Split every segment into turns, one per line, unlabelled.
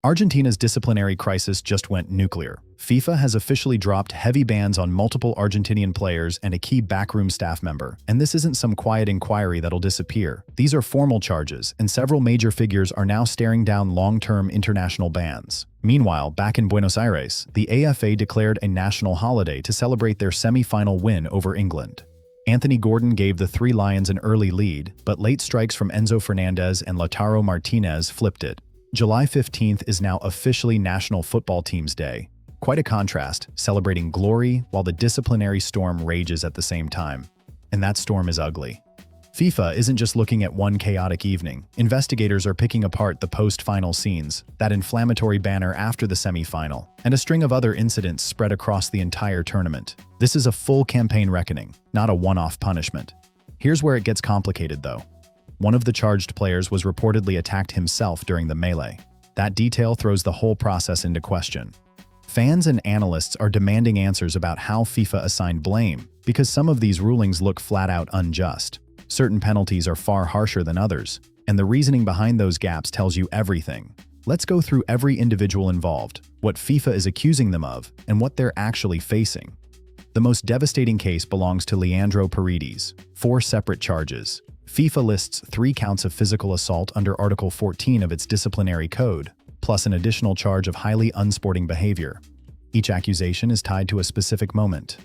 Argentina's disciplinary crisis just went nuclear. FIFA has officially dropped heavy bans on multiple Argentinian players and a key backroom staff member. And this isn't some quiet inquiry that'll disappear. These are formal charges, and several major figures are now staring down long-term international bans. Meanwhile, back in Buenos Aires, the AFA declared a national holiday to celebrate their semi-final win over England. Anthony Gordon gave the Three Lions an early lead, but late strikes from Enzo Fernandez and Lautaro Martinez flipped it. July 15th is now officially National Football Teams Day. Quite a contrast, celebrating glory while the disciplinary storm rages at the same time. And that storm is ugly. FIFA isn't just looking at one chaotic evening. Investigators are picking apart the post-final scenes, that inflammatory banner after the semi-final, and a string of other incidents spread across the entire tournament. This is a full campaign reckoning, not a one-off punishment. Here's where it gets complicated, though. One of the charged players was reportedly attacked himself during the melee. That detail throws the whole process into question. Fans and analysts are demanding answers about how FIFA assigned blame, because some of these rulings look flat-out unjust. Certain penalties are far harsher than others, and the reasoning behind those gaps tells you everything. Let's go through every individual involved, what FIFA is accusing them of, and what they're actually facing. The most devastating case belongs to Leandro Paredes, 4 separate charges. FIFA lists 3 counts of physical assault under Article 14 of its disciplinary code, plus an additional charge of highly unsporting behavior. Each accusation is tied to a specific moment.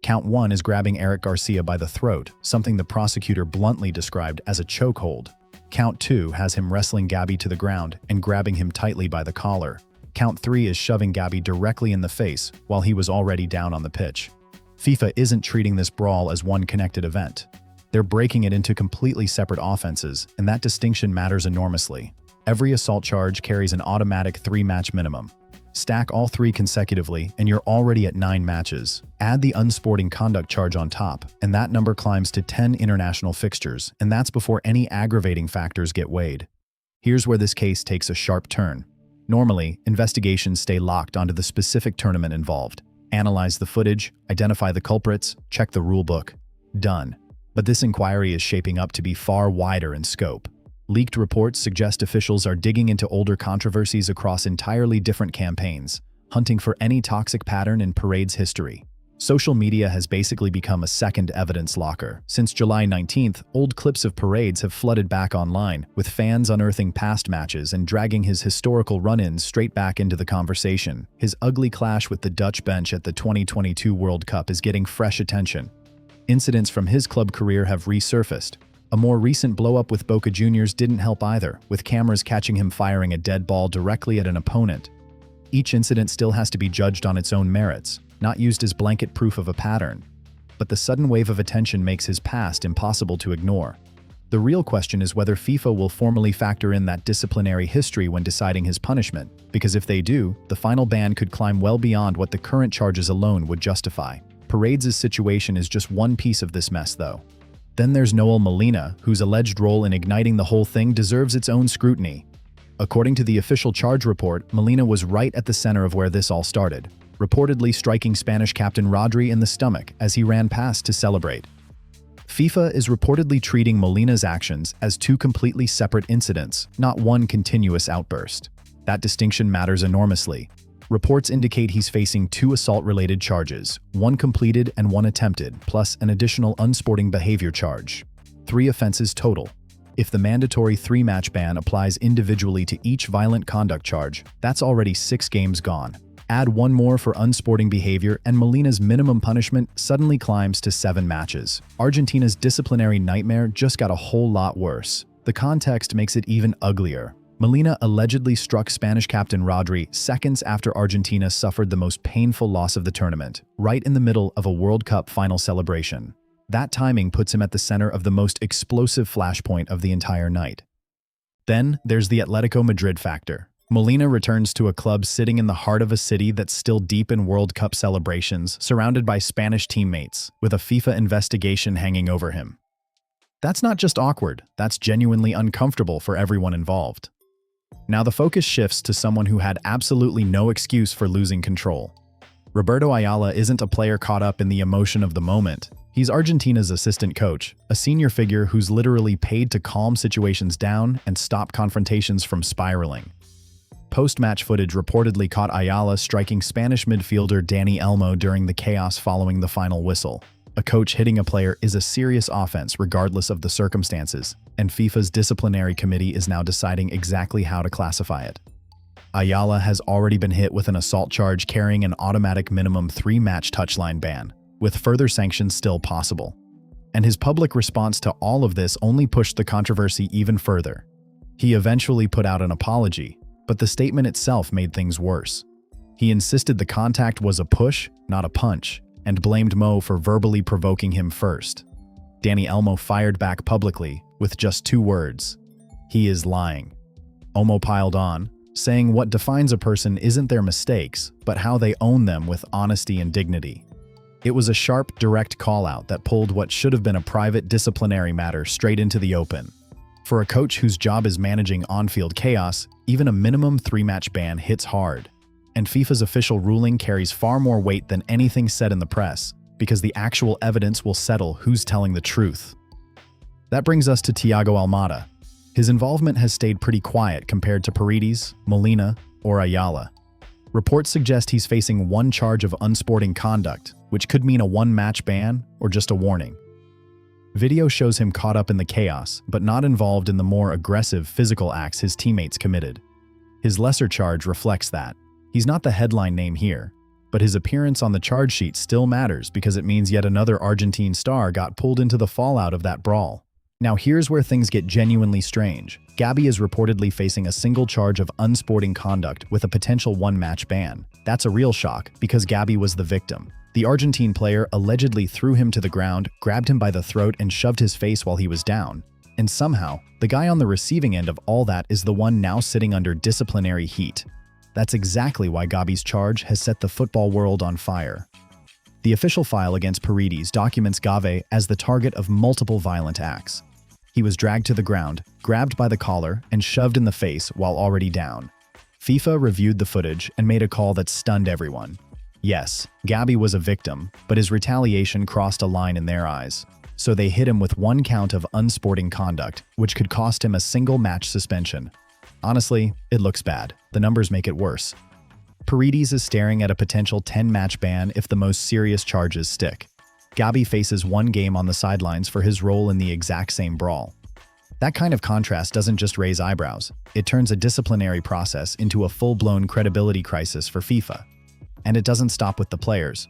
Count 1 is grabbing Eric Garcia by the throat, something the prosecutor bluntly described as a chokehold. Count 2 has him wrestling Gavi to the ground and grabbing him tightly by the collar. Count 3 is shoving Gavi directly in the face while he was already down on the pitch. FIFA isn't treating this brawl as one connected event. They're breaking it into completely separate offenses, and that distinction matters enormously. Every assault charge carries an automatic 3-match minimum. Stack all 3 consecutively, and you're already at 9 matches. Add the unsporting conduct charge on top, and that number climbs to 10 international fixtures, and that's before any aggravating factors get weighed. Here's where this case takes a sharp turn. Normally, investigations stay locked onto the specific tournament involved. Analyze the footage, identify the culprits, check the rulebook. Done. But this inquiry is shaping up to be far wider in scope. Leaked reports suggest officials are digging into older controversies across entirely different campaigns, hunting for any toxic pattern in Paredes' history. Social media has basically become a second evidence locker. Since July 19th, old clips of Paredes have flooded back online, with fans unearthing past matches and dragging his historical run-ins straight back into the conversation. His ugly clash with the Dutch bench at the 2022 World Cup is getting fresh attention. Incidents from his club career have resurfaced. A more recent blow-up with Boca Juniors didn't help either, with cameras catching him firing a dead ball directly at an opponent. Each incident still has to be judged on its own merits, not used as blanket proof of a pattern. But the sudden wave of attention makes his past impossible to ignore. The real question is whether FIFA will formally factor in that disciplinary history when deciding his punishment, because if they do, the final ban could climb well beyond what the current charges alone would justify. Paredes' situation is just one piece of this mess, though. Then there's Noel Molina, whose alleged role in igniting the whole thing deserves its own scrutiny. According to the official charge report, Molina was right at the center of where this all started, reportedly striking Spanish captain Rodri in the stomach as he ran past to celebrate. FIFA is reportedly treating Molina's actions as 2 completely separate incidents, not one continuous outburst. That distinction matters enormously. Reports indicate he's facing 2 assault-related charges, 1 completed and 1 attempted, plus an additional unsporting behavior charge. 3 offenses total. If the mandatory 3-match ban applies individually to each violent conduct charge, that's already 6 games gone. Add 1 more for unsporting behavior and Molina's minimum punishment suddenly climbs to 7 matches. Argentina's disciplinary nightmare just got a whole lot worse. The context makes it even uglier. Molina allegedly struck Spanish captain Rodri seconds after Argentina suffered the most painful loss of the tournament, right in the middle of a World Cup final celebration. That timing puts him at the center of the most explosive flashpoint of the entire night. Then there's the Atletico Madrid factor. Molina returns to a club sitting in the heart of a city that's still deep in World Cup celebrations, surrounded by Spanish teammates, with a FIFA investigation hanging over him. That's not just awkward, that's genuinely uncomfortable for everyone involved. Now the focus shifts to someone who had absolutely no excuse for losing control. Roberto Ayala isn't a player caught up in the emotion of the moment. He's Argentina's assistant coach, a senior figure who's literally paid to calm situations down and stop confrontations from spiraling. Post-match footage reportedly caught Ayala striking Spanish midfielder Dani Olmo during the chaos following the final whistle. A coach hitting a player is a serious offense regardless of the circumstances, and FIFA's disciplinary committee is now deciding exactly how to classify it. Ayala has already been hit with an assault charge carrying an automatic minimum 3-match touchline ban, with further sanctions still possible. And his public response to all of this only pushed the controversy even further. He eventually put out an apology, but the statement itself made things worse. He insisted the contact was a push, not a punch, and blamed Mo for verbally provoking him first. Dani Olmo fired back publicly with just 2 words: "He is lying." Olmo piled on, saying what defines a person isn't their mistakes, but how they own them with honesty and dignity. It was a sharp, direct call-out that pulled what should have been a private disciplinary matter straight into the open. For a coach whose job is managing on-field chaos, even a minimum 3-match ban hits hard. And FIFA's official ruling carries far more weight than anything said in the press, because the actual evidence will settle who's telling the truth. That brings us to Thiago Almada. His involvement has stayed pretty quiet compared to Paredes, Molina, or Ayala. Reports suggest he's facing 1 charge of unsporting conduct, which could mean a 1-match ban or just a warning. Video shows him caught up in the chaos, but not involved in the more aggressive physical acts his teammates committed. His lesser charge reflects that. He's not the headline name here, but his appearance on the charge sheet still matters because it means yet another Argentine star got pulled into the fallout of that brawl. Now here's where things get genuinely strange. Gavi is reportedly facing a single charge of unsporting conduct with a potential 1-match ban. That's a real shock because Gavi was the victim. The Argentine player allegedly threw him to the ground, grabbed him by the throat, and shoved his face while he was down. And somehow, the guy on the receiving end of all that is the one now sitting under disciplinary heat. That's exactly why Gavi's charge has set the football world on fire. The official file against Paredes documents Gavi as the target of multiple violent acts. He was dragged to the ground, grabbed by the collar, and shoved in the face while already down. FIFA reviewed the footage and made a call that stunned everyone. Yes, Gavi was a victim, but his retaliation crossed a line in their eyes. So they hit him with 1 count of unsporting conduct, which could cost him a single match suspension. Honestly, it looks bad. The numbers make it worse. Paredes is staring at a potential 10-match ban if the most serious charges stick. Gavi faces 1 game on the sidelines for his role in the exact same brawl. That kind of contrast doesn't just raise eyebrows, it turns a disciplinary process into a full-blown credibility crisis for FIFA. And it doesn't stop with the players.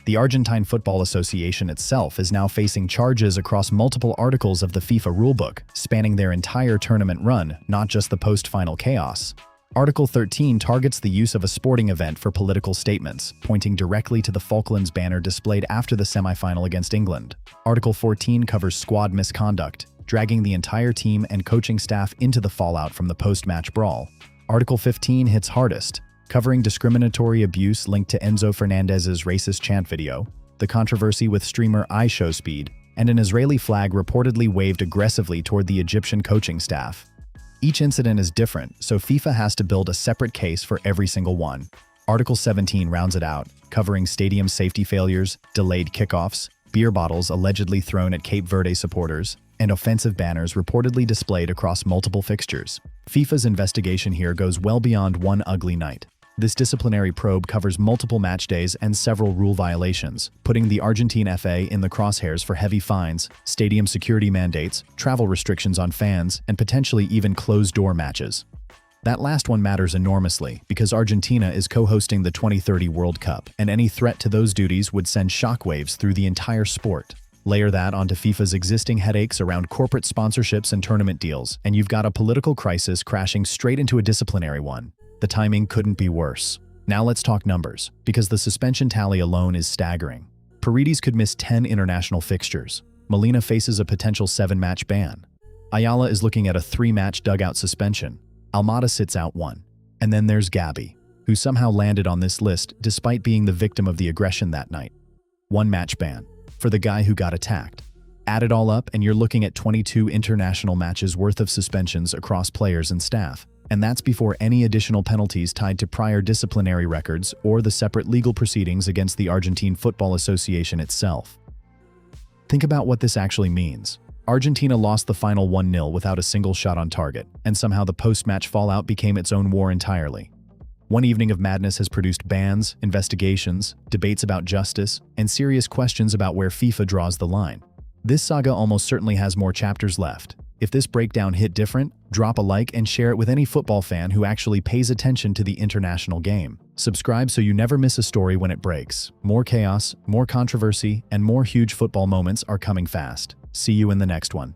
The Argentine Football Association itself is now facing charges across multiple articles of the FIFA rulebook, spanning their entire tournament run, not just the post-final chaos. Article 13 targets the use of a sporting event for political statements, pointing directly to the Falklands banner displayed after the semifinal against England. Article 14 covers squad misconduct, dragging the entire team and coaching staff into the fallout from the post-match brawl. Article 15 hits hardest, covering discriminatory abuse linked to Enzo Fernandez's racist chant video, the controversy with streamer iShowSpeed, and an Israeli flag reportedly waved aggressively toward the Egyptian coaching staff. Each incident is different, so FIFA has to build a separate case for every single one. Article 17 rounds it out, covering stadium safety failures, delayed kickoffs, beer bottles allegedly thrown at Cape Verde supporters, and offensive banners reportedly displayed across multiple fixtures. FIFA's investigation here goes well beyond one ugly night. This disciplinary probe covers multiple match days and several rule violations, putting the Argentine FA in the crosshairs for heavy fines, stadium security mandates, travel restrictions on fans, and potentially even closed-door matches. That last one matters enormously because Argentina is co-hosting the 2030 World Cup, and any threat to those duties would send shockwaves through the entire sport. Layer that onto FIFA's existing headaches around corporate sponsorships and tournament deals, and you've got a political crisis crashing straight into a disciplinary one. The timing couldn't be worse. Now let's talk numbers, because the suspension tally alone is staggering. Paredes could miss 10 international fixtures. Molina faces a potential 7-match ban. Ayala is looking at a 3-match dugout suspension. Almada sits out 1. And then there's Gavi, who somehow landed on this list despite being the victim of the aggression that night. 1-match ban for the guy who got attacked. Add it all up and you're looking at 22 international matches worth of suspensions across players and staff. And that's before any additional penalties tied to prior disciplinary records or the separate legal proceedings against the Argentine Football Association itself. Think about what this actually means. Argentina lost the final 1-0 without a single shot on target, and somehow the post-match fallout became its own war entirely. One evening of madness has produced bans, investigations, debates about justice, and serious questions about where FIFA draws the line. This saga almost certainly has more chapters left. If this breakdown hit different, drop a like and share it with any football fan who actually pays attention to the international game. Subscribe so you never miss a story when it breaks. More chaos, more controversy, and more huge football moments are coming fast. See you in the next one.